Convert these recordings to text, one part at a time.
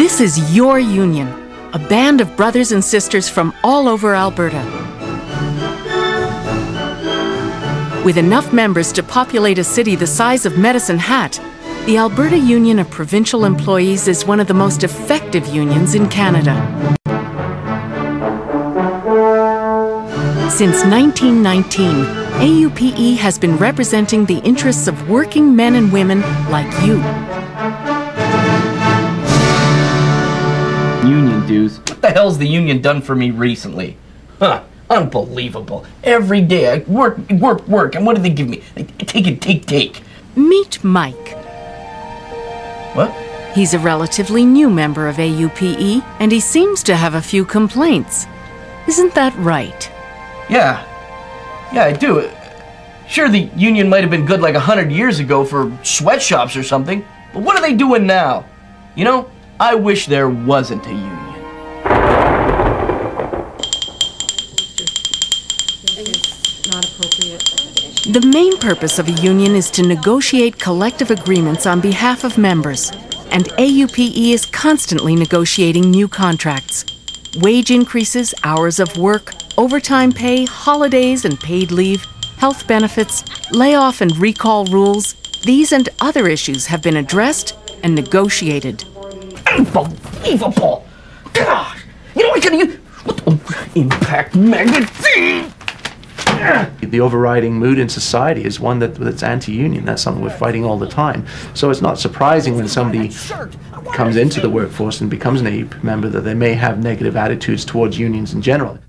This is your union, a band of brothers and sisters from all over Alberta. With enough members to populate a city the size of Medicine Hat, the Alberta Union of Provincial Employees is one of the most effective unions in Canada. Since 1919, AUPE has been representing the interests of working men and women like you. Union dues? What the hell's the union done for me recently? Huh, unbelievable. Every day I work, and what do they give me? Take. Meet Mike. What? He's a relatively new member of AUPE, and he seems to have a few complaints. Isn't that right? Yeah, I do. Sure, the union might have been good like 100 years ago for sweatshops or something, but what are they doing now? You know, I wish there wasn't a union. The main purpose of a union is to negotiate collective agreements on behalf of members, and AUPE is constantly negotiating new contracts. Wage increases, hours of work, overtime pay, holidays and paid leave, health benefits, layoff and recall rules, these and other issues have been addressed and negotiated. Unbelievable! Gosh! You know, I could use impact magazine! The overriding mood in society is one that's anti-union. That's something we're fighting all the time. So it's not surprising when somebody comes into the workforce and becomes an AUPE member that they may have negative attitudes towards unions in general.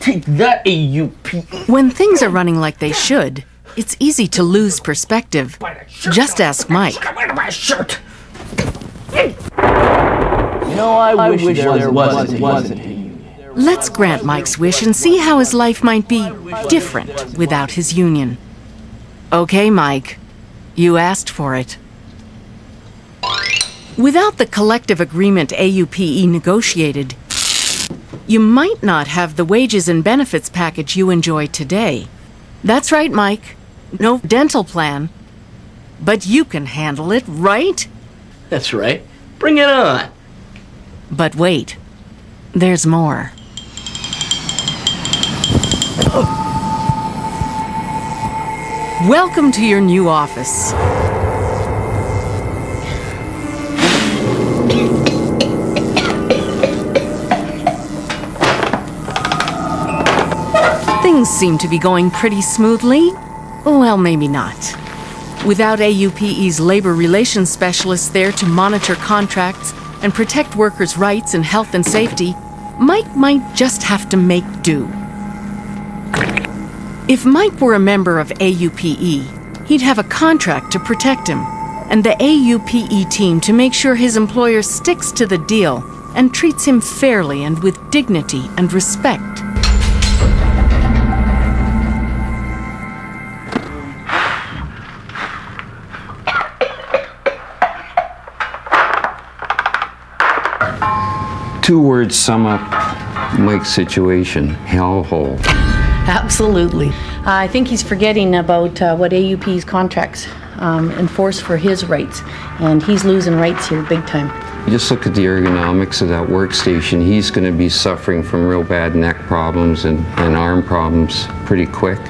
Take that, AUPE! When things are running like they should, it's easy to lose perspective. Just ask Mike. You know, I wish there wasn't a union. Let's grant Mike's wish and see how his life might be different without his union. Okay, Mike, you asked for it. Without the collective agreement AUPE negotiated, you might not have the wages and benefits package you enjoy today. That's right, Mike. No dental plan. But you can handle it, right? That's right. Bring it on. But wait, there's more. Welcome to your new office. Things seem to be going pretty smoothly. Well, maybe not. Without AUPE's labor relations specialists there to monitor contracts and protect workers' rights and health and safety, Mike might just have to make do. If Mike were a member of AUPE, he'd have a contract to protect him, and the AUPE team to make sure his employer sticks to the deal and treats him fairly and with dignity and respect. Two words sum up Mike's situation: hellhole. Absolutely. I think he's forgetting about what AUPE's contracts enforce for his rights, and he's losing rights here big time. You just look at the ergonomics of that workstation. He's going to be suffering from real bad neck problems and arm problems pretty quick.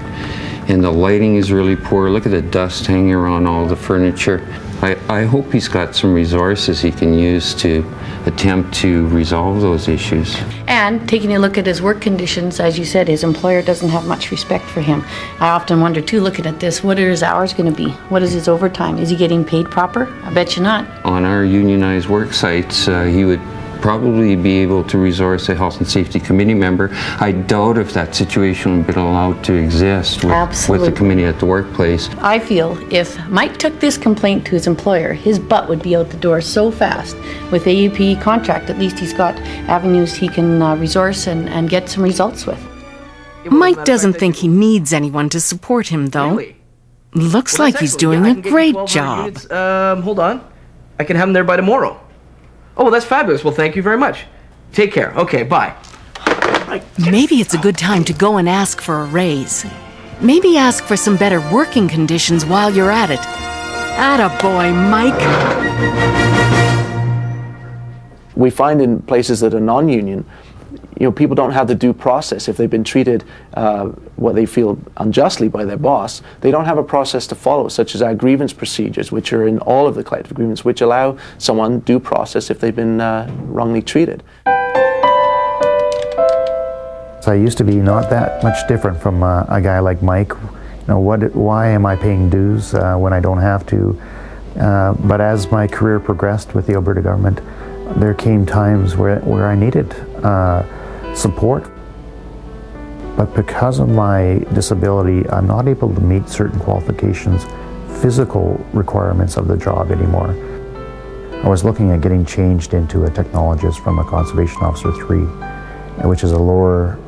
And the lighting is really poor. Look at the dust hanging around all the furniture. I hope he's got some resources he can use to attempt to resolve those issues. And taking a look at his work conditions, as you said, his employer doesn't have much respect for him. I often wonder too, looking at this, what are his hours going to be? What is his overtime? Is he getting paid proper? I bet you not. On our unionized work sites, he would probably be able to resource a health and safety committee member. I doubt if that situation would have been allowed to exist with the committee at the workplace. I feel if Mike took this complaint to his employer, his butt would be out the door so fast. With AUPE contract, at least he's got avenues he can resource and get some results with. Mike doesn't think he needs anyone to support him, though. Really? Looks like he's doing a great job. Hold on. I can have him there by tomorrow. Oh, well, that's fabulous. Well, thank you very much. Take care. Okay, bye. Maybe it's a good time to go and ask for a raise. Maybe ask for some better working conditions while you're at it. Attaboy, Mike. we find in places that are non-union, people don't have the due process. If they've been treated what they feel unjustly by their boss, they don't have a process to follow, such as our grievance procedures, which are in all of the collective agreements, which allow someone due process if they've been wrongly treated. So I used to be not that much different from a guy like Mike. Why am I paying dues when I don't have to? But as my career progressed with the Alberta government, there came times where I needed support. But because of my disability, I'm not able to meet certain qualifications, physical requirements of the job anymore. I was looking at getting changed into a technologist from a Conservation Officer 3, which is a lower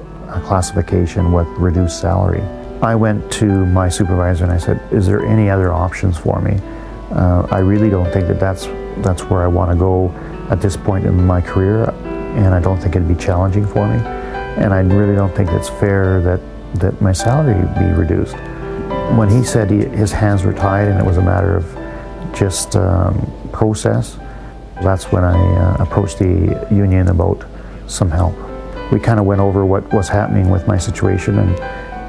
classification with reduced salary. I went to my supervisor and I said, is there any other options for me? I really don't think that's where I want to go at this point in my career, and I don't think it'd be challenging for me, and I really don't think it's fair that my salary be reduced. When he said his hands were tied and it was a matter of just process, that's when I approached the union about some help. We kind of went over what was happening with my situation,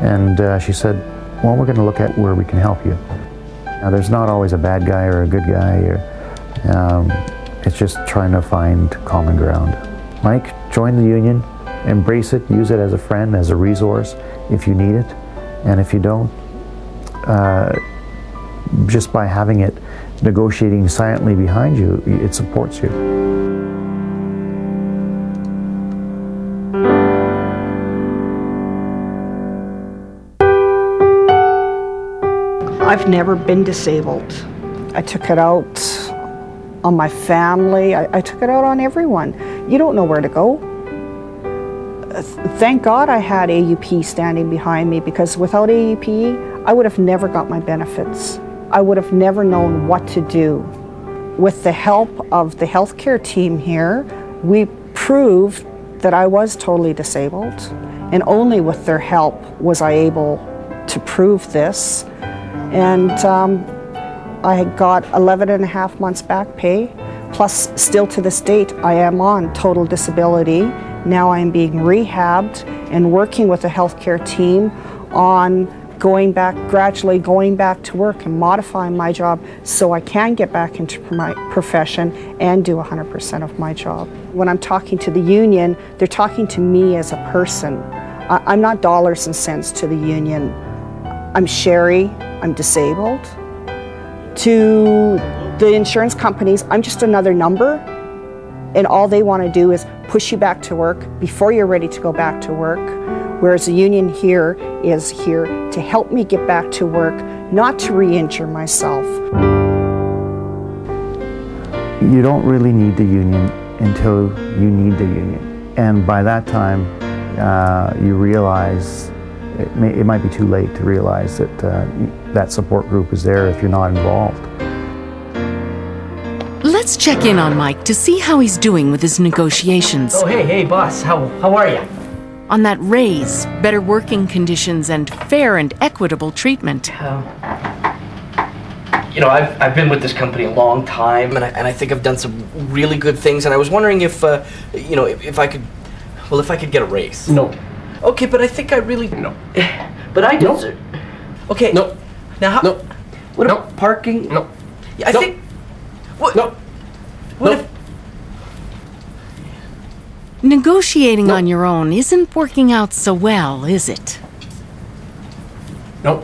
and she said, well, we're going to look at where we can help you. Now, there's not always a bad guy or a good guy. It's just trying to find common ground. Mike, join the union, embrace it, use it as a friend, as a resource if you need it. And if you don't, just by having it negotiating silently behind you, it supports you. I've never been disabled. I took it out on my family. I took it out on everyone. You don't know where to go. Thank God I had AUPE standing behind me, because without AUPE, I would have never got my benefits. I would have never known what to do. With the help of the healthcare team here, we proved that I was totally disabled, and only with their help was I able to prove this. And I got 11.5 months back pay, plus still to this date I am on total disability. Now I'm being rehabbed and working with the healthcare team on gradually going back to work and modifying my job so I can get back into my profession and do 100% of my job. When I'm talking to the union, they're talking to me as a person. I'm not dollars and cents to the union. I'm Sherry, I'm disabled. To the insurance companies, I'm just another number, and all they want to do is push you back to work before you're ready to go back to work, whereas the union here is here to help me get back to work, not to re-injure myself. You don't really need the union until you need the union, and by that time you realize it might be too late to realize that that support group is there if you're not involved. Let's check in on Mike to see how he's doing with his negotiations. Oh, hey, boss. How are you? On that raise, better working conditions, and fair and equitable treatment. I've been with this company a long time, and I think I've done some really good things, and I was wondering if I could get a raise. No. Okay, but I think I really... No. But I No. deserve... Okay. No. Now, how... No. What No. about parking? No. Yeah, I No. think... What? No. What No. if... Negotiating on your own isn't working out so well, is it? No.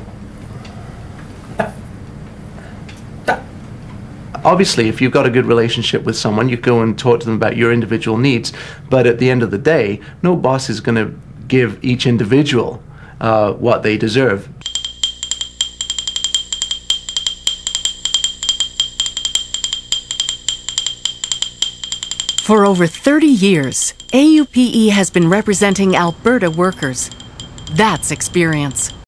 Obviously, if you've got a good relationship with someone, you go and talk to them about your individual needs, but at the end of the day, no boss is going to give each individual what they deserve. For over 30 years, AUPE has been representing Alberta workers. That's experience.